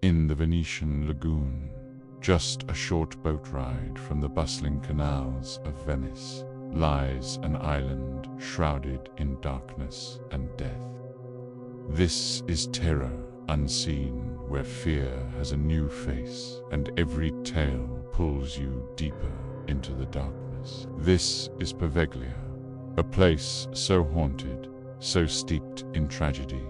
In the Venetian lagoon, just a short boat ride from the bustling canals of Venice, lies an island shrouded in darkness and death. This is terror unseen, where fear has a new face, and every tale pulls you deeper into the darkness. This is Poveglia, a place so haunted, so steeped in tragedy,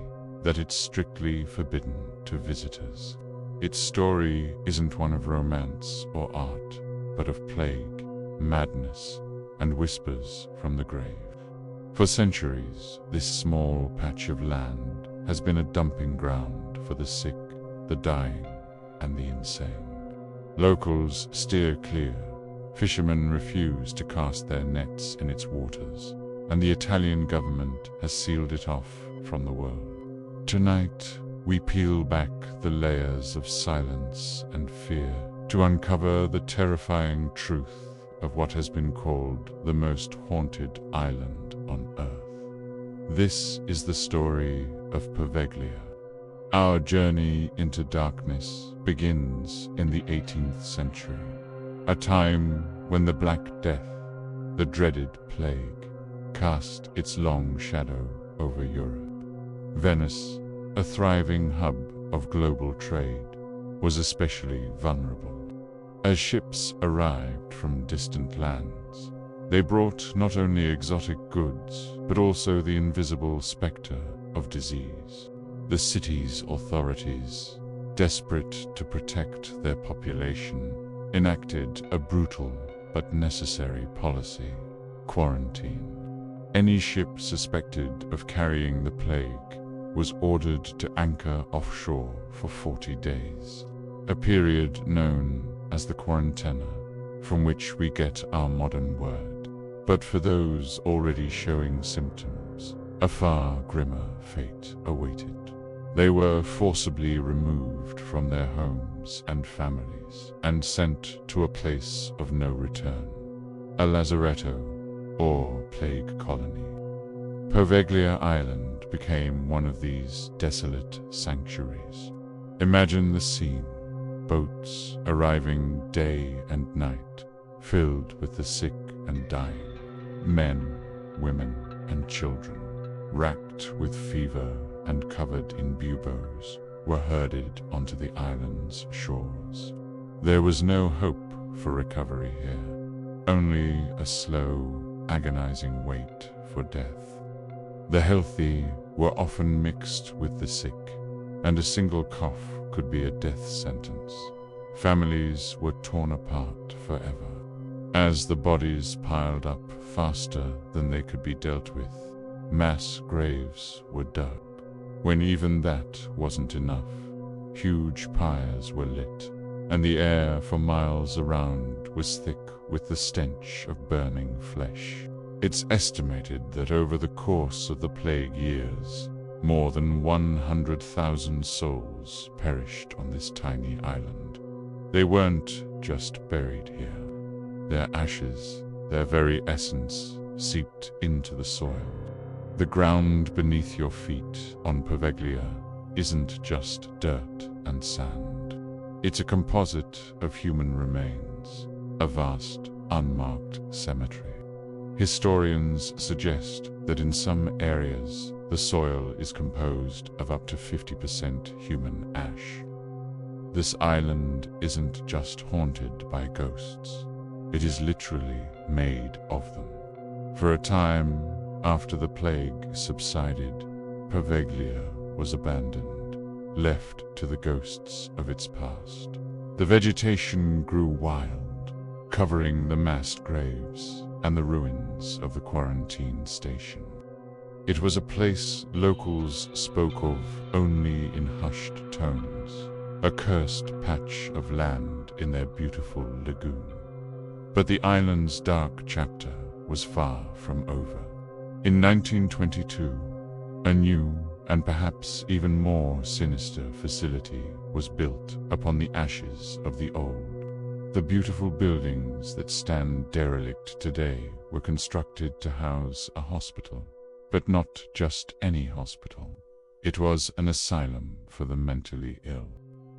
that it's strictly forbidden to visitors. Its story isn't one of romance or art, but of plague, madness, and whispers from the grave. For centuries, this small patch of land has been a dumping ground for the sick, the dying, and the insane. Locals steer clear, fishermen refuse to cast their nets in its waters, and the Italian government has sealed it off from the world. Tonight, we peel back the layers of silence and fear to uncover the terrifying truth of what has been called the most haunted island on Earth. This is the story of Poveglia. Our journey into darkness begins in the 18th century, a time when the Black Death, the dreaded plague, cast its long shadow over Europe. Venice, a thriving hub of global trade, was especially vulnerable. As ships arrived from distant lands, they brought not only exotic goods, but also the invisible specter of disease. The city's authorities, desperate to protect their population, enacted a brutal but necessary policy: quarantine. Any ship suspected of carrying the plague was ordered to anchor offshore for 40 days, a period known as the quarantena, from which we get our modern word. But for those already showing symptoms, a far grimmer fate awaited. They were forcibly removed from their homes and families and sent to a place of no return, a lazaretto or plague colony. Poveglia Island became one of these desolate sanctuaries. Imagine the scene: boats arriving day and night, filled with the sick and dying. Men, women, and children, racked with fever and covered in buboes, were herded onto the island's shores. There was no hope for recovery here, only a slow, agonizing wait for death. The healthy were often mixed with the sick, and a single cough could be a death sentence. Families were torn apart forever, as the bodies piled up faster than they could be dealt with. Mass graves were dug. When even that wasn't enough, huge pyres were lit, and the air for miles around was thick with the stench of burning flesh. It's estimated that over the course of the plague years, more than 100,000 souls perished on this tiny island. They weren't just buried here. Their ashes, their very essence, seeped into the soil. The ground beneath your feet on Poveglia isn't just dirt and sand. It's a composite of human remains, a vast, unmarked cemetery. Historians suggest that in some areas, the soil is composed of up to 50% human ash. This island isn't just haunted by ghosts. It is literally made of them. For a time, after the plague subsided, Poveglia was abandoned, left to the ghosts of its past. The vegetation grew wild, covering the massed graves and the ruins of the quarantine station. It was a place locals spoke of only in hushed tones, a cursed patch of land in their beautiful lagoon. But the island's dark chapter was far from over. In 1922, a new and perhaps even more sinister facility was built upon the ashes of the old. The beautiful buildings that stand derelict today were constructed to house a hospital, but not just any hospital. It was an asylum for the mentally ill.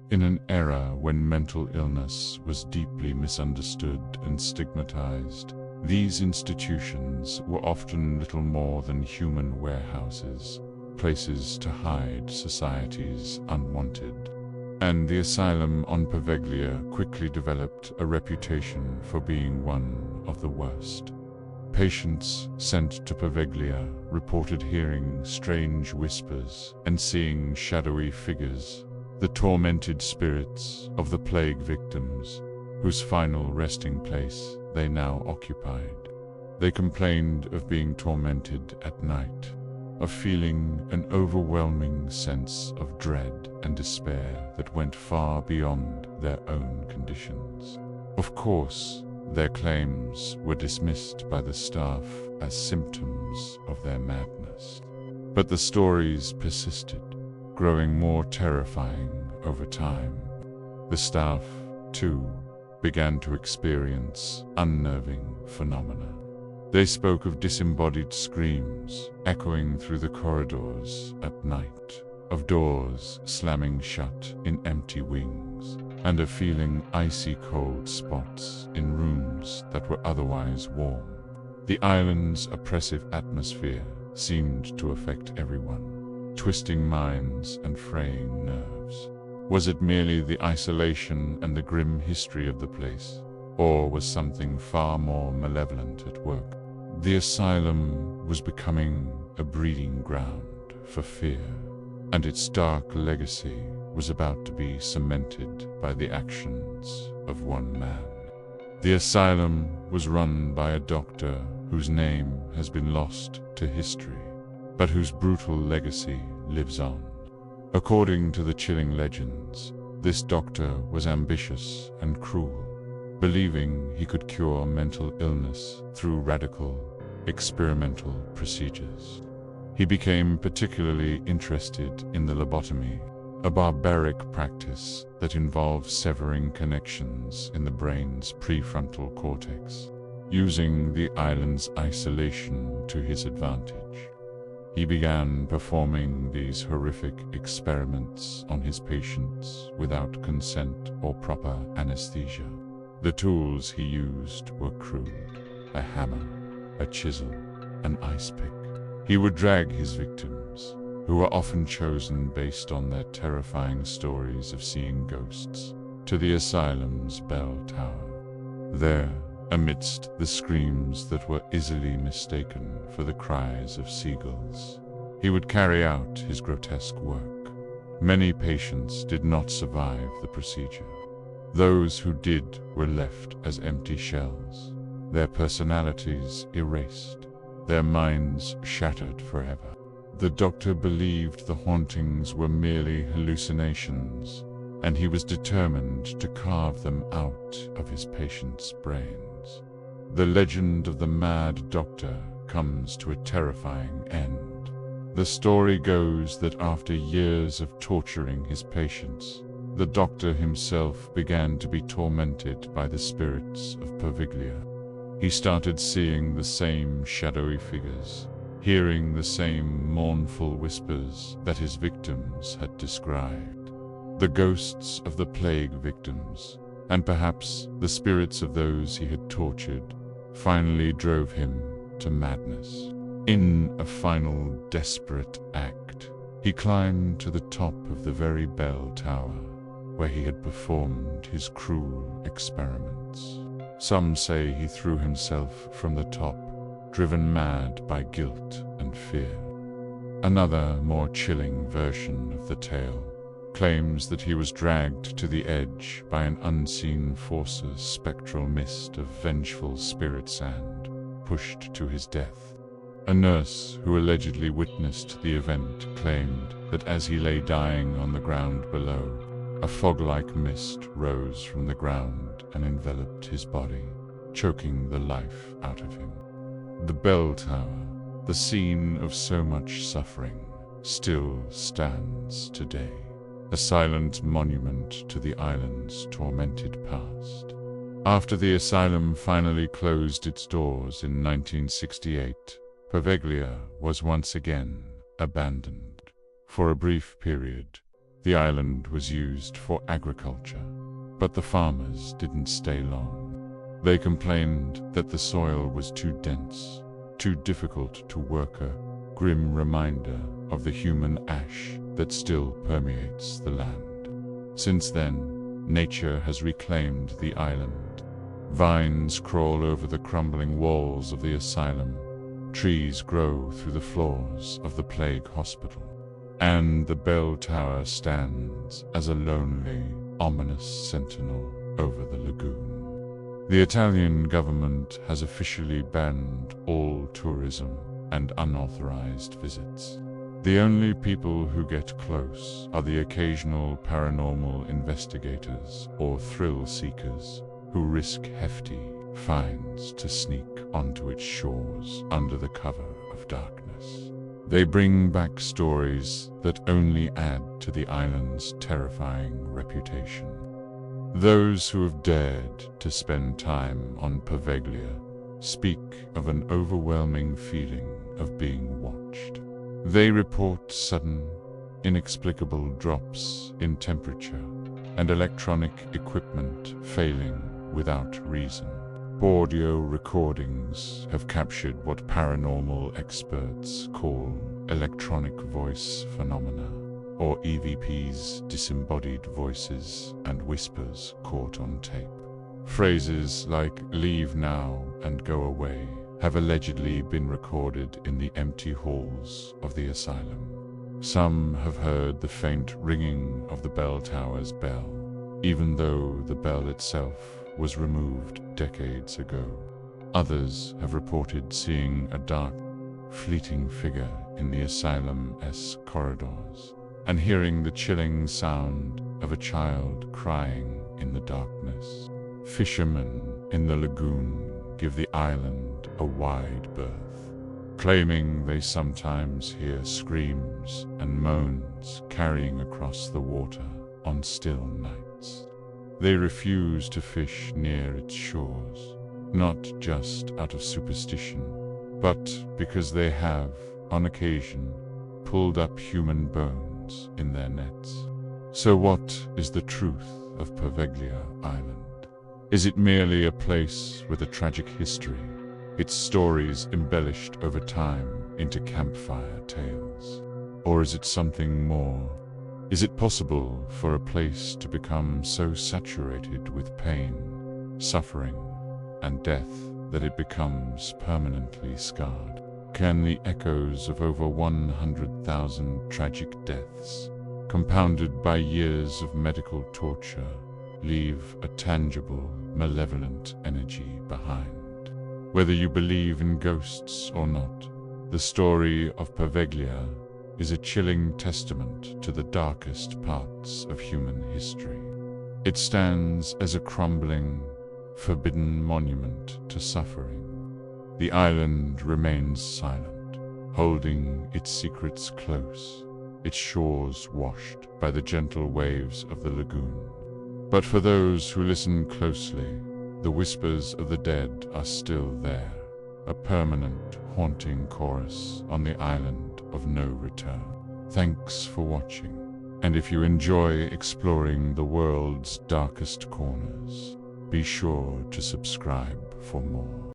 In an era when mental illness was deeply misunderstood and stigmatized, these institutions were often little more than human warehouses, places to hide society's unwanted. And the asylum on Poveglia quickly developed a reputation for being one of the worst. Patients sent to Poveglia reported hearing strange whispers and seeing shadowy figures, the tormented spirits of the plague victims, whose final resting place they now occupied. They complained of being tormented at night, of feeling an overwhelming sense of dread and despair that went far beyond their own conditions. Of course, their claims were dismissed by the staff as symptoms of their madness. But the stories persisted, growing more terrifying over time. The staff, too, began to experience unnerving phenomena. They spoke of disembodied screams echoing through the corridors at night, of doors slamming shut in empty wings, and of feeling icy cold spots in rooms that were otherwise warm. The island's oppressive atmosphere seemed to affect everyone, twisting minds and fraying nerves. Was it merely the isolation and the grim history of the place, or was something far more malevolent at work? The asylum was becoming a breeding ground for fear, and its dark legacy was about to be cemented by the actions of one man. The asylum was run by a doctor whose name has been lost to history, but whose brutal legacy lives on. According to the chilling legends, this doctor was ambitious and cruel, believing he could cure mental illness through radical, experimental procedures. He became particularly interested in the lobotomy, a barbaric practice that involves severing connections in the brain's prefrontal cortex, using the island's isolation to his advantage. He began performing these horrific experiments on his patients without consent or proper anesthesia. The tools he used were crude: a hammer, a chisel, an ice pick. He would drag his victims, who were often chosen based on their terrifying stories of seeing ghosts, to the asylum's bell tower. There, amidst the screams that were easily mistaken for the cries of seagulls, he would carry out his grotesque work. Many patients did not survive the procedure. Those who did were left as empty shells, their personalities erased, their minds shattered forever. The doctor believed the hauntings were merely hallucinations, and he was determined to carve them out of his patients' brains. The legend of the mad doctor comes to a terrifying end. The story goes that after years of torturing his patients, the doctor himself began to be tormented by the spirits of Poveglia. He started seeing the same shadowy figures, hearing the same mournful whispers that his victims had described. The ghosts of the plague victims, and perhaps the spirits of those he had tortured, finally drove him to madness. In a final desperate act, he climbed to the top of the very bell tower where he had performed his cruel experiments. Some say he threw himself from the top, driven mad by guilt and fear. Another, more chilling version of the tale claims that he was dragged to the edge by an unseen force's spectral mist of vengeful spirit sand, pushed to his death. A nurse who allegedly witnessed the event claimed that as he lay dying on the ground below, a fog-like mist rose from the ground and enveloped his body, choking the life out of him. The bell tower, the scene of so much suffering, still stands today, a silent monument to the island's tormented past. After the asylum finally closed its doors in 1968, Poveglia was once again abandoned. For a brief period, The island was used for agriculture, but the farmers didn't stay long. They complained that the soil was too dense, too difficult to work, a grim reminder of the human ash that still permeates the land. Since then, nature has reclaimed the island. Vines crawl over the crumbling walls of the asylum. Trees grow through the floors of the plague hospital. And the bell tower stands as a lonely, ominous sentinel over the lagoon. The Italian government has officially banned all tourism and unauthorized visits. The only people who get close are the occasional paranormal investigators or thrill seekers who risk hefty fines to sneak onto its shores under the cover of darkness. They bring back stories that only add to the island's terrifying reputation. Those who have dared to spend time on Poveglia speak of an overwhelming feeling of being watched. They report sudden, inexplicable drops in temperature and electronic equipment failing without reason. Audio recordings have captured what paranormal experts call electronic voice phenomena, or EVPs, disembodied voices and whispers caught on tape. Phrases like "leave now" and "go away" have allegedly been recorded in the empty halls of the asylum. Some have heard the faint ringing of the bell tower's bell, even though the bell itself was removed decades ago. Others have reported seeing a dark, fleeting figure in the asylum's corridors, and hearing the chilling sound of a child crying in the darkness. Fishermen in the lagoon give the island a wide berth, claiming they sometimes hear screams and moans carrying across the water on still nights. They refuse to fish near its shores, not just out of superstition, but because they have, on occasion, pulled up human bones in their nets. So what is the truth of Poveglia Island? Is it merely a place with a tragic history, its stories embellished over time into campfire tales? Or is it something more? Is it possible for a place to become so saturated with pain, suffering, and death that it becomes permanently scarred? Can the echoes of over 100,000 tragic deaths, compounded by years of medical torture, leave a tangible, malevolent energy behind? Whether you believe in ghosts or not, the story of Poveglia is a chilling testament to the darkest parts of human history. It stands as a crumbling, forbidden monument to suffering. The island remains silent, holding its secrets close, its shores washed by the gentle waves of the lagoon. But for those who listen closely, the whispers of the dead are still there, a permanent, haunting chorus on the island of no return. Thanks for watching, and if you enjoy exploring the world's darkest corners, be sure to subscribe for more.